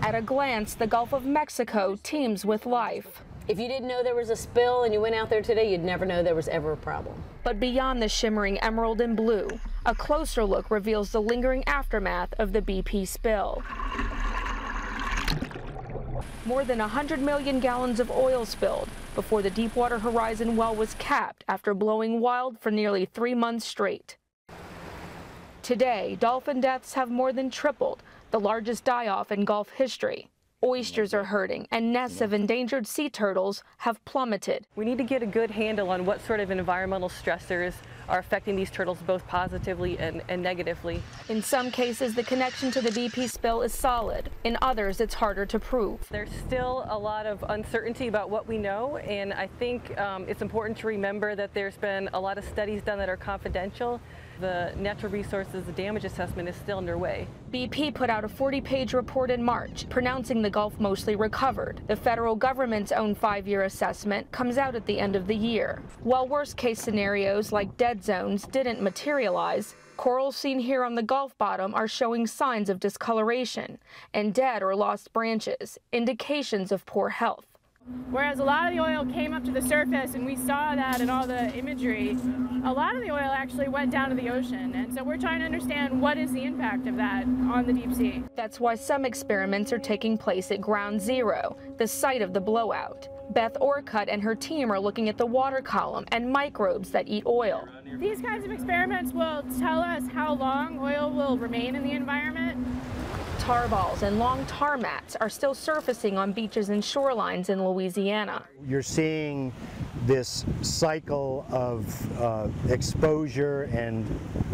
At a glance, the Gulf of Mexico teems with life. If you didn't know there was a spill and you went out there today, you'd never know there was ever a problem. But beyond the shimmering emerald and blue, a closer look reveals the lingering aftermath of the BP spill. More than 100 million gallons of oil spilled before the Deepwater Horizon well was capped after blowing wild for nearly 3 months straight. Today, dolphin deaths have more than tripled, the largest die-off in Gulf history. Oysters are hurting, and nests of endangered sea turtles have plummeted. We need to get a good handle on what sort of environmental stressors are affecting these turtles both positively and negatively. In some cases, the connection to the BP spill is solid. In others, it's harder to prove. There's still a lot of uncertainty about what we know, and I think it's important to remember that there's been a lot of studies done that are confidential. The natural resources damage assessment is still underway. BP put out a 40-page report in March, pronouncing the Gulf mostly recovered. The federal government's own 5-year assessment comes out at the end of the year. While worst-case scenarios like dead zones didn't materialize, corals seen here on the Gulf bottom are showing signs of discoloration and dead or lost branches, indications of poor health. Whereas a lot of the oil came up to the surface, and we saw that in all the imagery, a lot of the oil actually went down to the ocean. And so we're trying to understand what is the impact of that on the deep sea. That's why some experiments are taking place at Ground Zero, the site of the blowout. Beth Orcutt and her team are looking at the water column and microbes that eat oil. These kinds of experiments will tell us how long oil will remain in the environment. Tar balls and long tar mats are still surfacing on beaches and shorelines in Louisiana. You're seeing this cycle of exposure and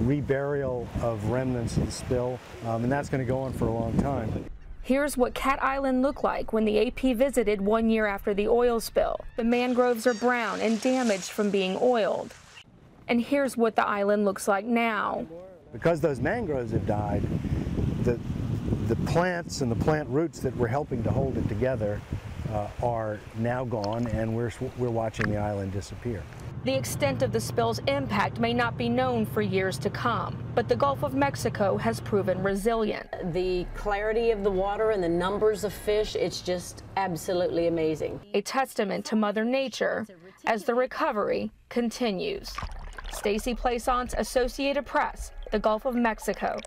reburial of remnants of the spill, and that's going to go on for a long time. Here's what Cat Island looked like when the AP visited 1 year after the oil spill. The mangroves are brown and damaged from being oiled. And here's what the island looks like now. Because those mangroves have died, the plants and the plant roots that were helping to hold it together are now gone, and we're watching the island disappear. The extent of the spill's impact may not be known for years to come, but the Gulf of Mexico has proven resilient. The clarity of the water and the numbers of fish, it's just absolutely amazing. A testament to Mother Nature as the recovery continues. Stacy Plaisance, Associated Press, the Gulf of Mexico.